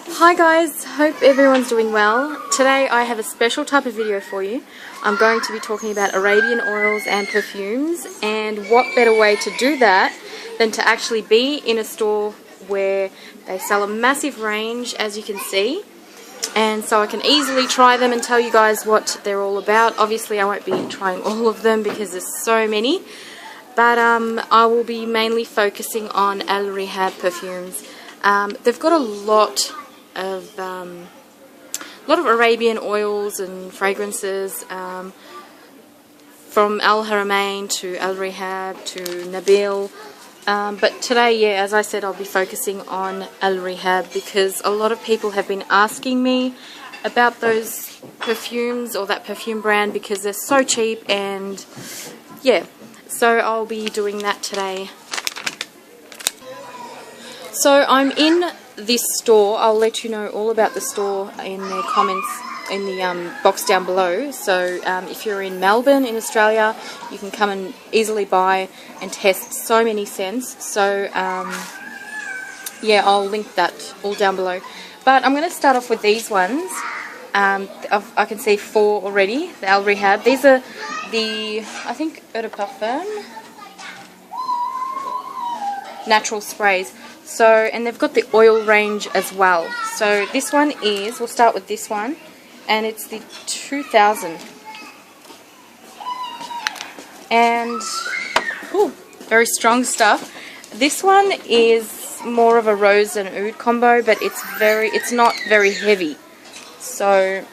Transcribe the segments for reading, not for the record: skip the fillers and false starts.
Hi guys, hope everyone's doing well. Today I have a special type of video for you. I'm going to be talking about Arabian oils and perfumes, and what better way to do that than to actually be in a store where they sell a massive range, as you can see, and so I can easily try them and tell you guys what they're all about. Obviously I won't be trying all of them because there's so many, but I will be mainly focusing on Al-Reab perfumes. They've got a lot of Arabian oils and fragrances, from Al-Haramain to Al-Reab to Nabil, but today, yeah, as I said, I'll be focusing on Al-Reab because a lot of people have been asking me about those perfumes or that perfume brand because they're so cheap, and yeah, so I'll be doing that today. So I'm in this store. I'll let you know all about the store in the comments in the box down below. So if you're in Melbourne in Australia, you can come and easily buy and test so many scents. So yeah, I'll link that all down below. But I'm going to start off with these ones. I can see 4 already, the Al-Reab. These are the, I think, Eau de Parfum natural sprays. So, and they've got the oil range as well. So this one is, we'll start with this one, and it's the 2000. And, ooh, very strong stuff. This one is more of a rose and oud combo, but it's not very heavy. So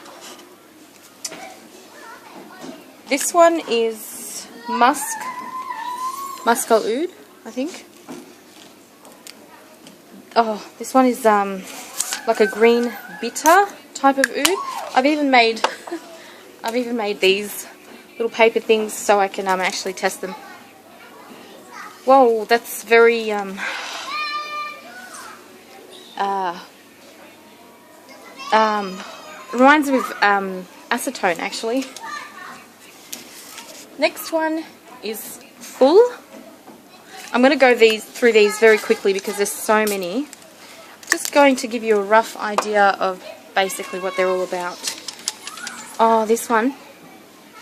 this one is Muscal Oud, I think. Oh, this one is like a green bitter type of oud. I've even made these little paper things so I can actually test them. Whoa, that's very reminds me of acetone actually. Next one is Full. I'm going to go through these very quickly because there's so many. Just going to give you a rough idea of basically what they're all about. Oh, this one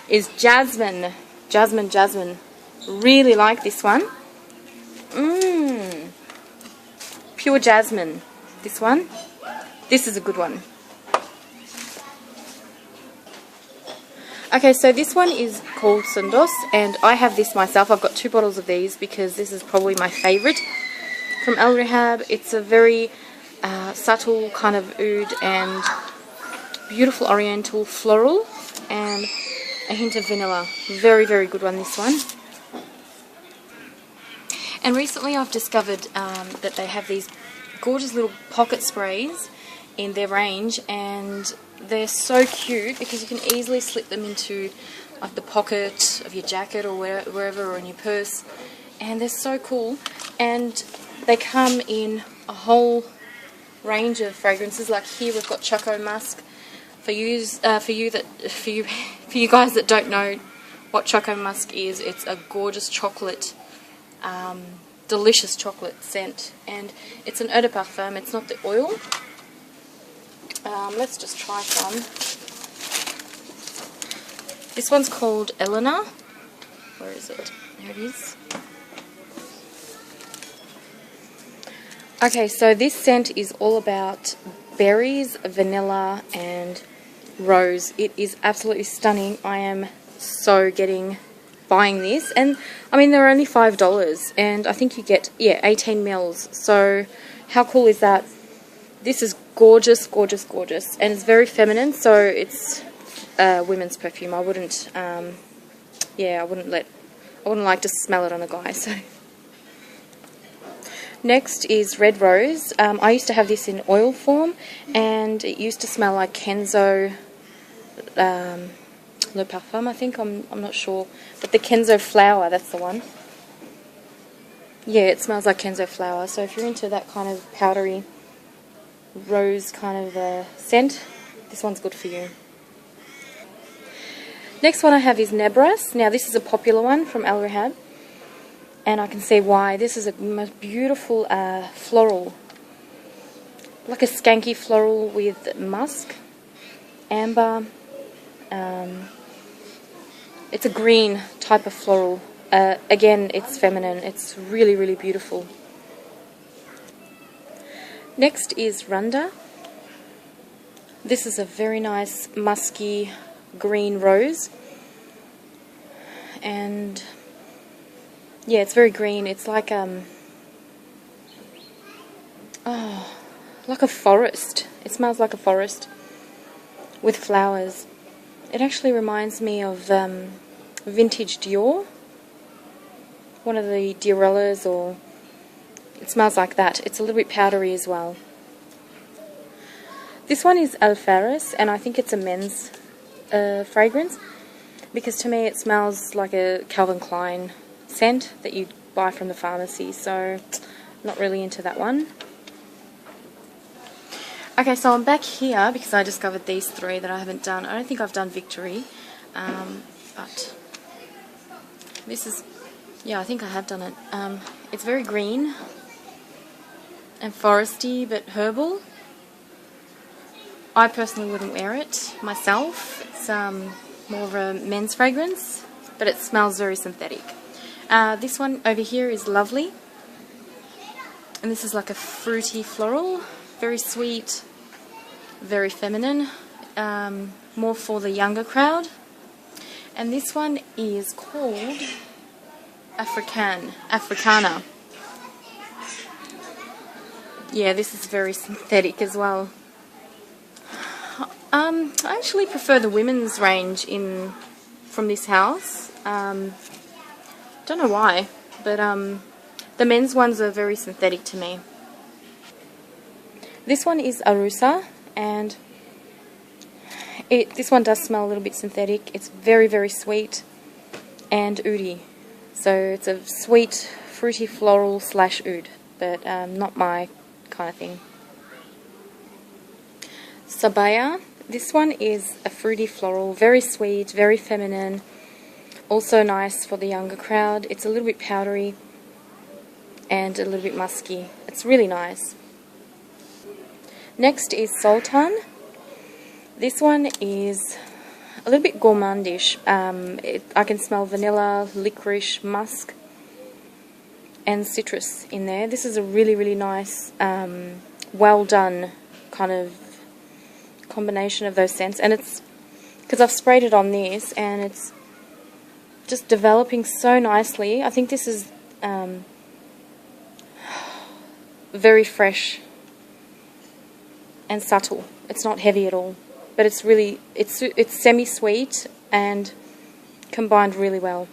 is Jasmine. Jasmine. Really like this one. Pure jasmine. This one. This is a good one. Okay, so this one is called Sundos, and I have this myself. I've got 2 bottles of these because this is probably my favourite from Al-Reab. It's a very subtle kind of oud and beautiful oriental floral and a hint of vanilla. Very, very good one, this one. And recently I've discovered that they have these gorgeous little pocket sprays in their range, and they're so cute because you can easily slip them into like the pocket of your jacket or wherever, or in your purse, and they're so cool. And they come in a whole range of fragrances. Like here we've got Choco Musk. For you guys that don't know what Choco Musk is, it's a gorgeous chocolate, delicious chocolate scent, and it's an eau de parfum. It's not the oil. Let's just try some. This one's called Elena. Where is it? There it is. Okay, so this scent is all about berries, vanilla, and rose. It is absolutely stunning. I am so buying this, and I mean they're only $5, and I think you get 18 mils. So how cool is that? This is gorgeous, gorgeous, gorgeous, and it's very feminine. So it's a women's perfume. I wouldn't, I wouldn't like to smell it on a guy. So next is Red Rose. I used to have this in oil form, and it used to smell like Kenzo Le Parfum, I think. I'm not sure, but the Kenzo flower, that's the one. Yeah, it smells like Kenzo flower. So if you're into that kind of powdery rose kind of scent, this one's good for you. Next one I have is Nebras. Now this is a popular one from Al-Reab, and I can see why. This is a most beautiful floral like a skanky floral with musk, amber. It's a green type of floral. Again, it's feminine. It's really, really beautiful. Next is Randa. This is a very nice musky green rose. And yeah, it's very green. It's like like a forest. It smells like a forest with flowers. It actually reminds me of vintage Dior, one of the Diorellas, or it smells like that. It's a little bit powdery as well. This one is Al-Reab, and I think it's a men's fragrance, because to me it smells like a Calvin Klein scent that you buy from the pharmacy, so not really into that one. Okay, so I'm back here because I discovered these three that I haven't done. I don't think I've done Victory, but this is, yeah, I think I have done it. It's very green and foresty, but herbal. I personally wouldn't wear it myself. It's more of a men's fragrance, but it smells very synthetic. This one over here is Lovely, and this is like a fruity floral, very sweet, very feminine, more for the younger crowd. And this one is called Africana. Yeah, this is very synthetic as well. I actually prefer the women's range from this house. Don't know why, but the men's ones are very synthetic to me. This one is Arusa, and this one does smell a little bit synthetic. It's very, very sweet and oudi. So it's a sweet, fruity floral / oud, but not my kind of thing. Sabaya. This one is a fruity floral, very sweet, very feminine, also nice for the younger crowd. It's a little bit powdery and a little bit musky. It's really nice. Next is Sultan. This one is a little bit gourmandish. I can smell vanilla, licorice, musk, and citrus in there. This is a really, really nice, well done kind of combination of those scents, and it's because I've sprayed it on this and it's just developing so nicely. I think this is very fresh and subtle. It's not heavy at all, but it's really, it's semi-sweet and combined really well.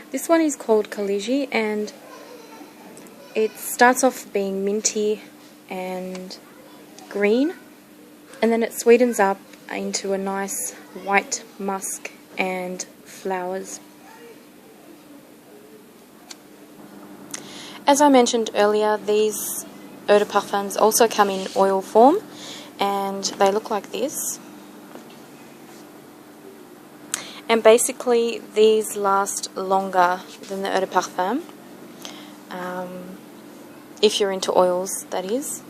This one is called Kaliji, and it starts off being minty and green, and then it sweetens up into a nice white musk and flowers. As I mentioned earlier, these eau de parfums also come in oil form, and they look like this. And basically these last longer than the eau de parfum, if you're into oils, that is.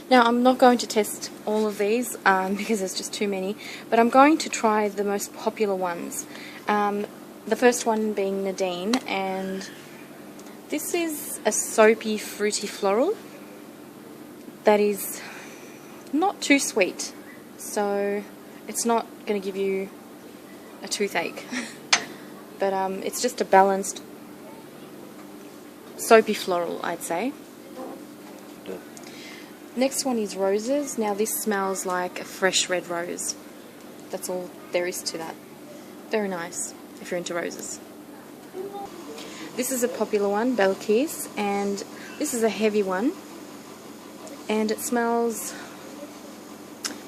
Now, I'm not going to test all of these because there's just too many, but I'm going to try the most popular ones. The first one being Nadine, and this is a soapy, fruity floral that is not too sweet, so it's not going to give you a toothache, but it's just a balanced soapy floral, I'd say. Next one is Roses. Now this smells like a fresh red rose. That's all there is to that. Very nice if you're into roses. This is a popular one, Belkis, and this is a heavy one. And it smells,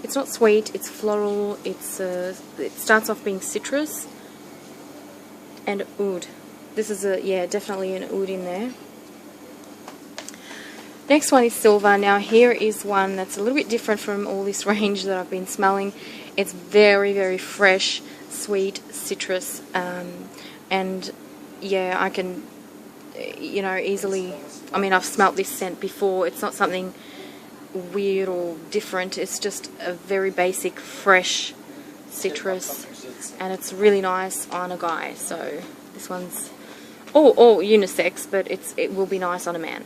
it's not sweet, it's floral, it starts off being citrus and oud. This is definitely an oud in there. Next one is Silver. Now here is one that's a little bit different from all this range that I've been smelling. It's very, very fresh, sweet, citrus, and yeah, you know, easily, I mean, I've smelt this scent before. It's not something weird or different. It's just a very basic, fresh citrus, and it's really nice on a guy. So this one's all unisex, but it will be nice on a man.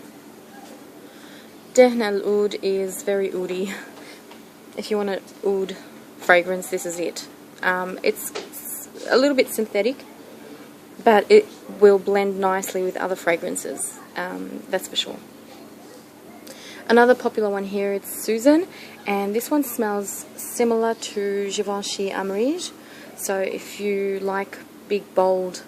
Dehn al-Oud is very oudi. If you want an oud fragrance, this is it. It's a little bit synthetic, but it will blend nicely with other fragrances, that's for sure. Another popular one here is Susan, and this one smells similar to Givenchy Amoureuse. So if you like big, bold,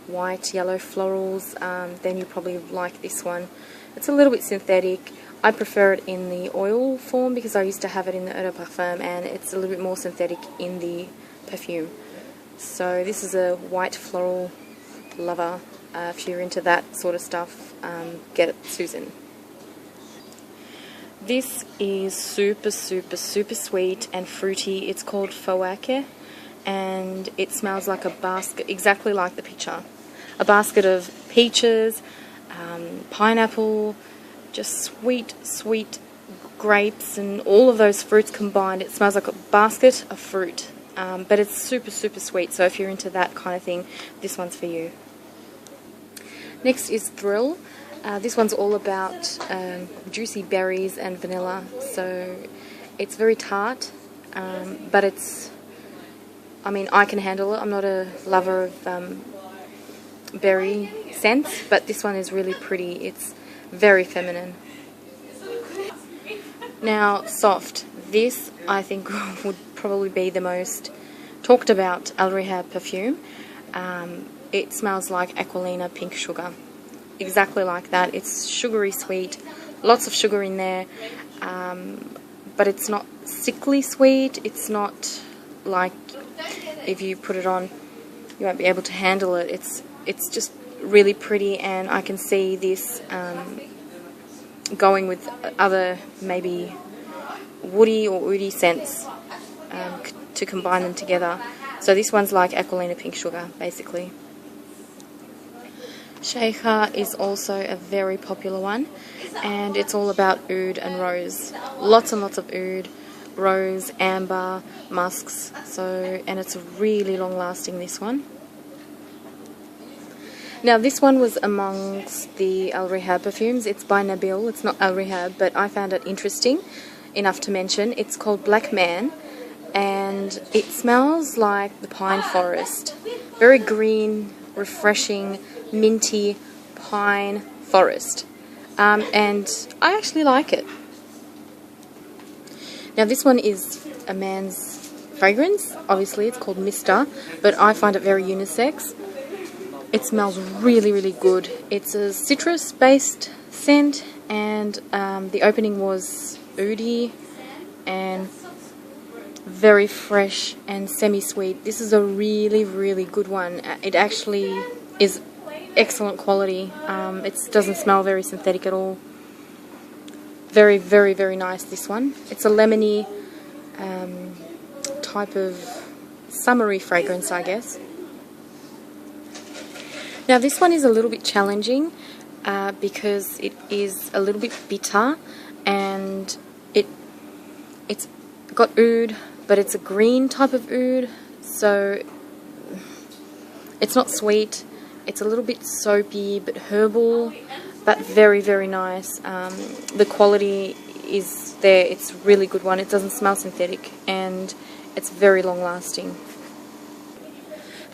white, yellow florals, then you probably like this one. It's a little bit synthetic. I prefer it in the oil form because I used to have it in the eau de parfum, and it's a little bit more synthetic in the perfume. So this is a white floral lover. If you're into that sort of stuff, get it, Susan. This is super sweet and fruity. It's called HIYC, and it smells like a basket, exactly like the picture. A basket of peaches, pineapple, just sweet grapes, and all of those fruits combined. It smells like a basket of fruit, but it's super sweet. So if you're into that kind of thing, this one's for you. Next is Thrill. This one's all about juicy berries and vanilla, so it's very tart, but it's, I mean, I can handle it. I'm not a lover of berry scents, but this one is really pretty. It's very feminine. Now, Soft. This, I think, would probably be the most talked about Al-Reab perfume. It smells like Aquilina pink sugar. Exactly like that. It's sugary sweet, lots of sugar in there, but it's not sickly sweet. It's not like if you put it on you won't be able to handle it. It's just really pretty, and I can see this going with other maybe woody or oudi scents to combine them together. So this one's like Aquilina pink sugar, basically. Sheikha is also a very popular one, and it's all about oud and rose. Lots and lots of oud, rose, amber, musks. So, and it's really long lasting, this one. Now this one was amongst the Al-Reab perfumes. It's by Nabil. It's not Al-Reab, but I found it interesting enough to mention. It's called Black Man, and it smells like the pine forest. Very green, refreshing, minty pine forest, and I actually like it. Now this one is a man's fragrance. Obviously it's called Mister, but I find it very unisex. It smells really good. It's a citrus based scent, and the opening was oudi and very fresh and semi-sweet. This is a really good one. It actually is excellent quality. It doesn't smell very synthetic at all. Very nice, this one. It's a lemony type of summery fragrance, I guess. Now this one is a little bit challenging because it is a little bit bitter, and it's got oud, but it's a green type of oud, so it's not sweet. It's a little bit soapy but herbal, but very nice. The quality is there. It's a really good one. It doesn't smell synthetic, and it's very long lasting.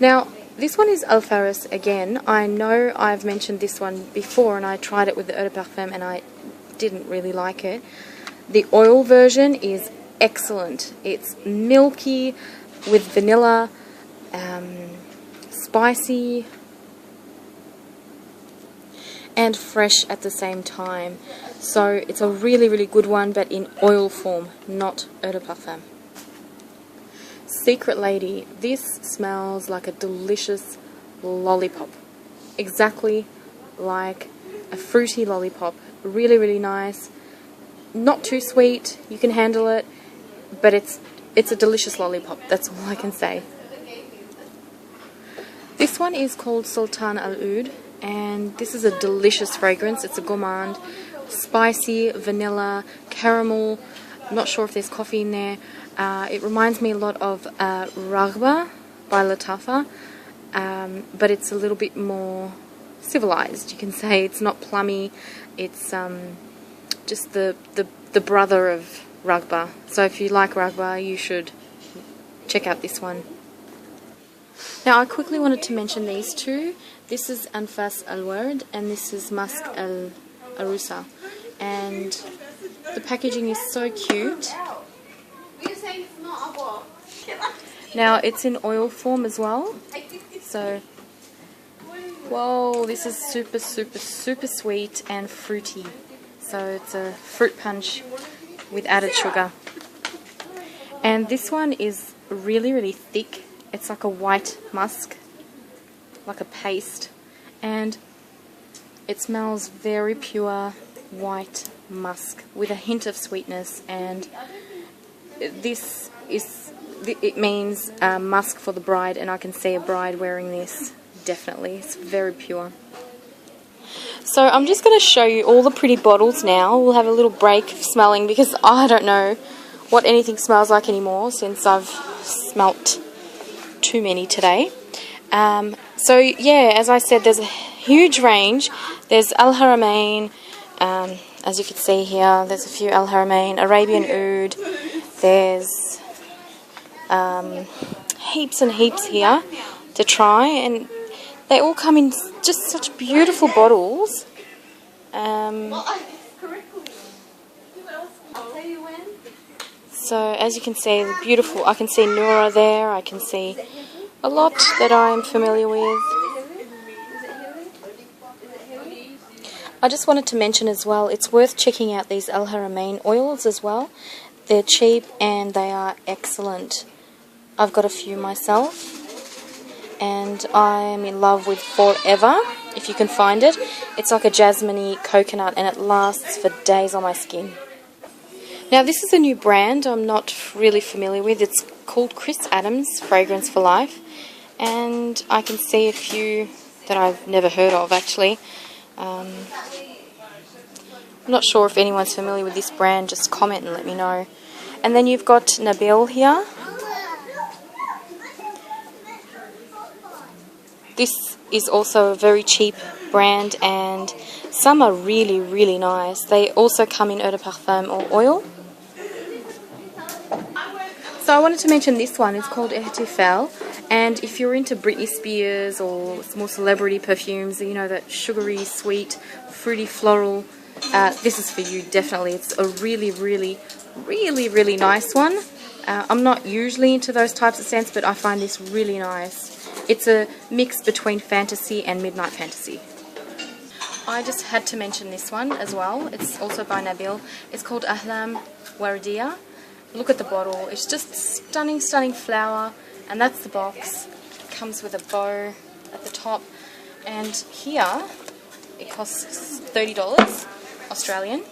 Now this one is Al Faris again. I know I've mentioned this one before, and I tried it with the eau de parfum and I didn't really like it. The oil version is excellent. It's milky with vanilla, spicy and fresh at the same time. So it's a really good one, but in oil form, not eau de parfum. Secret Lady. This smells like a delicious lollipop. Exactly like a fruity lollipop. Really nice. Not too sweet. You can handle it, but it's a delicious lollipop. That's all I can say. This one is called Sultan Al-Oud, and this is a delicious fragrance. It's a gourmand, spicy, vanilla, caramel. I'm not sure if there's coffee in there. It reminds me a lot of Rehab by Latafa, but it's a little bit more civilized, you can say. It's not plummy. It's just the brother of Rehab. So if you like Rehab, you should check out this one. Now I quickly wanted to mention these two. This is Anfas Al-Ward and this is Musk Al-Arusa, and the packaging is so cute. Now it's in oil form as well, so whoa, this is super sweet and fruity. So it's a fruit punch with added sugar. And this one is really thick. It's like a white musk, like a paste, and it smells very pure white musk with a hint of sweetness. And this is, it means musk for the bride, and I can see a bride wearing this, definitely. It's very pure. So I'm just going to show you all the pretty bottles now. We'll have a little break of smelling because I don't know what anything smells like anymore since I've smelt too many today. So yeah, as I said, there's a huge range. There's Al-Haramain, as you can see here, there's a few Al-Haramain, Arabian Oud, there's heaps and heaps here to try, and they all come in just such beautiful bottles. So as you can see, the beautiful, I can see Noura there, I can see a lot that I am familiar with. I just wanted to mention as well, it's worth checking out these Al-Haramain oils as well. They're cheap and they are excellent. I've got a few myself and I'm in love with Forever, if you can find it. It's like a jasmine-y coconut and it lasts for days on my skin. Now this is a new brand I'm not really familiar with. It's called Chris Adams Fragrance for Life, and I can see a few that I've never heard of actually. I'm not sure if anyone's familiar with this brand, just comment and let me know. And then you've got Nabil here. This is also a very cheap brand and some are really nice. They also come in eau de parfum or oil. So I wanted to mention this one. It's called Ihtifal, and if you're into Britney Spears or more celebrity perfumes, you know, that sugary, sweet, fruity, floral, this is for you, definitely. It's a really nice one. I'm not usually into those types of scents, but I find this really nice. It's a mix between fantasy and midnight fantasy. I just had to mention this one as well. It's also by Nabil. It's called Ahlam Wardiya. Look at the bottle. It's just stunning flower, and that's the box. It comes with a bow at the top, and here it costs $30 Australian.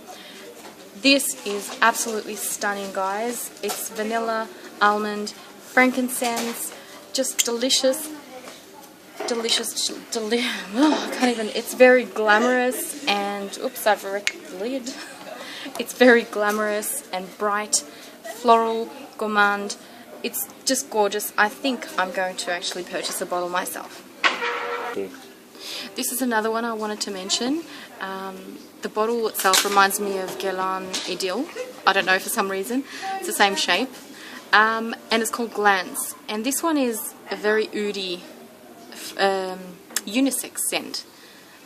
This is absolutely stunning, guys. It's vanilla, almond, frankincense, just delicious. Oh, I can't even. It's very glamorous, and oops, I've wrecked the lid. It's very glamorous and bright, floral, gourmand. It's just gorgeous. I think I'm going to actually purchase a bottle myself. This is another one I wanted to mention. The bottle itself reminds me of Guerlain Idyll. I don't know, for some reason. It's the same shape. And it's called Glance. And this one is a very oudy unisex scent.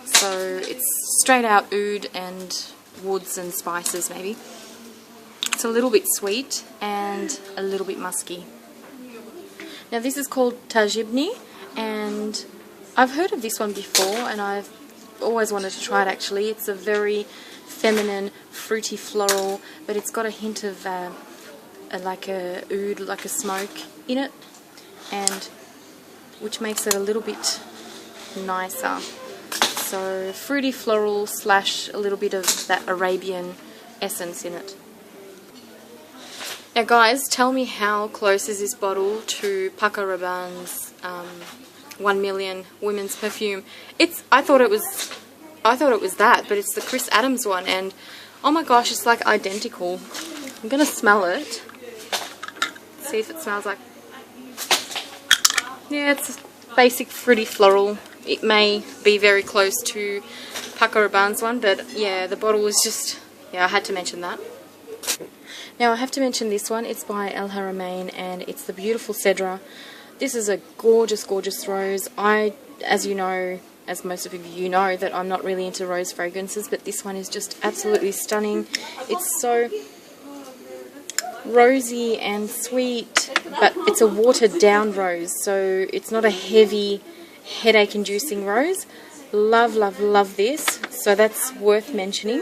So it's straight out oud and woods and spices maybe. It's a little bit sweet and a little bit musky. Now this is called Tajibni, and I've heard of this one before and I've always wanted to try it actually. It's a very feminine, fruity floral, but it's got a hint of like a oud, like a smoke in it, and which makes it a little bit nicer. So fruity floral slash a little bit of that Arabian essence in it. Now guys, tell me how close is this bottle to Paco Rabanne's 1 million women's perfume. I thought it was that, but it's the Chris Adams one, and oh my gosh, it's like identical. I'm gonna smell it. See if it smells like. Yeah, it's basic fruity floral. It may be very close to Paco Rabanne's one, but yeah, the bottle was just, yeah, I had to mention that. Now I have to mention this one. It's by Al-Reab, and it's the beautiful Cedra. This is a gorgeous, gorgeous rose. As you know, as most of you know, that I'm not really into rose fragrances, but this one is just absolutely stunning. It's so rosy and sweet, but it's a watered down rose, so it's not a heavy, headache inducing rose. Love, love, love this, so that's worth mentioning.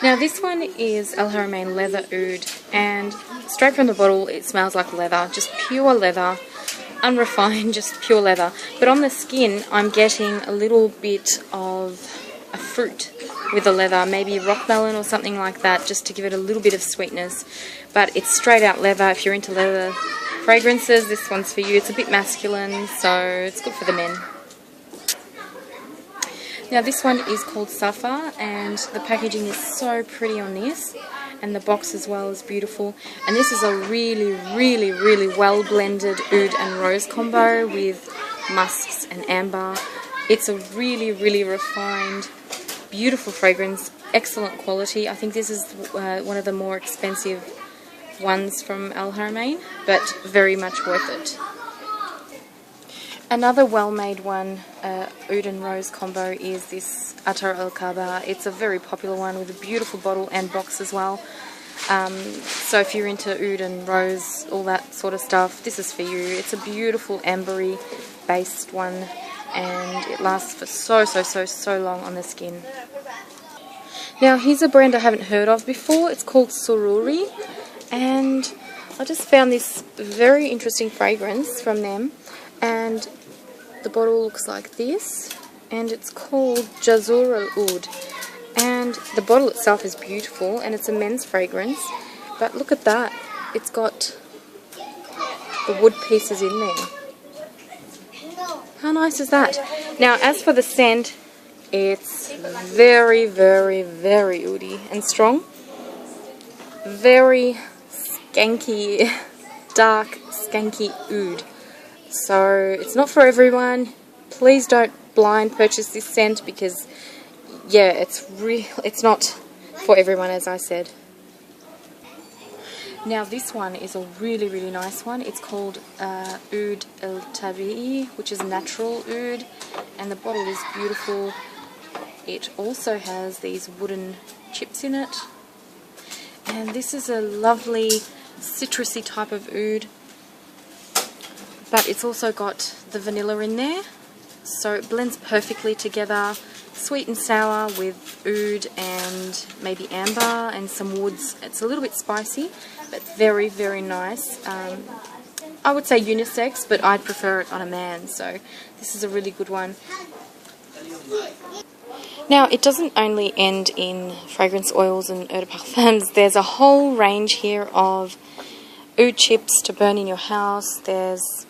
Now this one is Al-Reab Leather Oud, and straight from the bottle it smells like leather, just pure leather, unrefined, just pure leather. But on the skin I'm getting a little bit of a fruit with the leather, maybe rock melon or something like that, just to give it a little bit of sweetness. But it's straight out leather. If you're into leather fragrances, this one's for you. It's a bit masculine, so it's good for the men. Now this one is called Safa, and the packaging is so pretty on this, and the box as well is beautiful. And this is a really, really, really well blended oud and rose combo with musks and amber. It's a really, really refined, beautiful fragrance, excellent quality. I think this is one of the more expensive ones from Al-Reab, but very much worth it. Another well-made one, oud and rose combo, is this Attar al-Kaba. It's a very popular one with a beautiful bottle and box as well. So if you're into oud and rose, all that sort of stuff, this is for you. It's a beautiful ambery based one, and it lasts for so long on the skin. Now here's a brand I haven't heard of before. It's called Coolaroo, and I just found this very interesting fragrance from them, and the bottle looks like this, and it's called Jazur al-Oud, and the bottle itself is beautiful, and it's a men's fragrance, but look at that, it's got the wood pieces in there. How nice is that? Now as for the scent, it's very, very, very oudy and strong, very skanky, dark, skanky oud. So it's not for everyone. Please don't blind purchase this scent, because yeah, it's not for everyone, as I said. Now this one is a really, really nice one. It's called Oud al-Tabi'i, which is natural oud, and the bottle is beautiful. It also has these wooden chips in it, and this is a lovely citrusy type of oud, but it's also got the vanilla in there, so it blends perfectly together, sweet and sour with oud and maybe amber and some woods. It's a little bit spicy, but very, very nice. I would say unisex, but I'd prefer it on a man, so this is a really good one. Now, it doesn't only end in fragrance oils and eau de parfums. There's a whole range here of oud chips to burn in your house. There's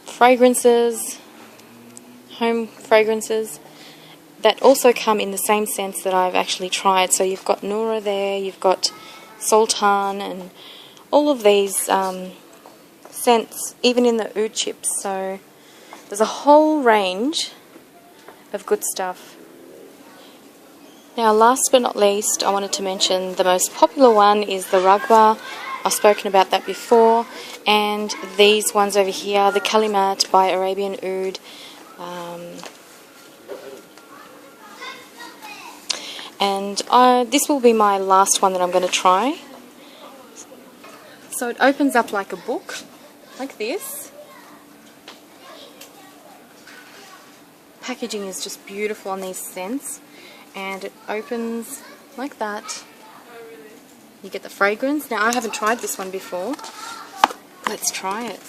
fragrances, home fragrances, that also come in the same scents that I've actually tried. So you've got Noura there, you've got Sultan, and all of these scents, even in the oud chips. So there's a whole range of good stuff. Now last but not least, I wanted to mention the most popular one is the Ragwa. I've spoken about that before, and these ones over here, the Kalimat by Arabian Oud, and this will be my last one that I'm going to try. So it opens up like a book, like this. Packaging is just beautiful on these scents, and it opens like that. You get the fragrance. Now I haven't tried this one before. Let's try it.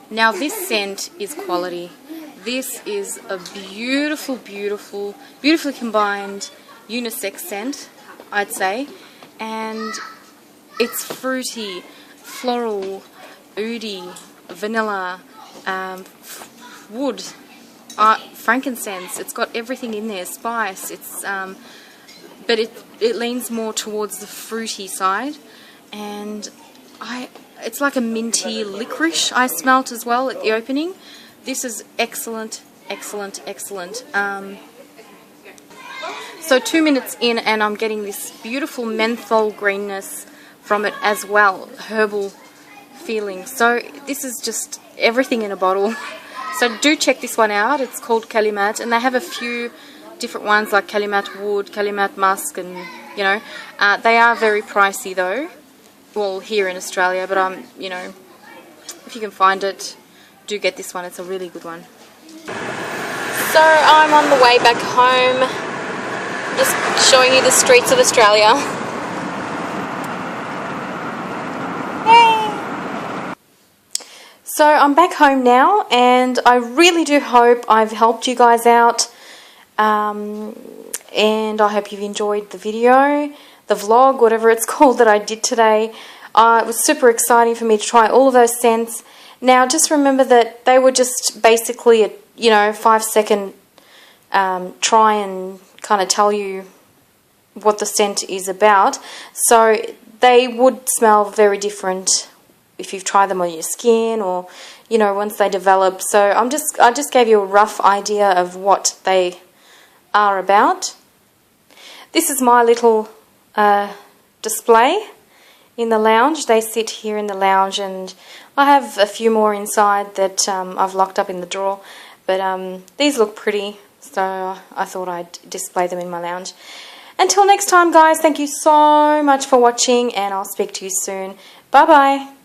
Now this scent is quality. This is a beautiful, beautiful, beautifully combined unisex scent. I'd say. And it's fruity, floral, oudi, vanilla, wood, frankincense. It's got everything in there, spice. It's but it leans more towards the fruity side, and it's like a minty licorice I smelt as well at the opening. This is excellent, excellent, excellent. So 2 minutes in and I'm getting this beautiful menthol greenness from it as well, herbal feeling. So this is just everything in a bottle. So do check this one out. It's called Kalimat, and they have a few different ones like Kalimat Wood, Kalimat Musk, and you know, they are very pricey though. Well, here in Australia, but you know, if you can find it, do get this one. It's a really good one. So I'm on the way back home, just showing you the streets of Australia. Hey! So I'm back home now, and I really do hope I've helped you guys out. And I hope you've enjoyed the video, the vlog, whatever it's called that I did today. It was super exciting for me to try all of those scents. Now just remember that they were just basically a 5-second try and kind of tell you what the scent is about. So they would smell very different if you've tried them on your skin, or once they develop. So I just gave you a rough idea of what they are about. This is my little display in the lounge. They sit here in the lounge, and I have a few more inside that I've locked up in the drawer, but these look pretty, so I thought I'd display them in my lounge. Until next time guys, thank you so much for watching, and I'll speak to you soon. Bye bye.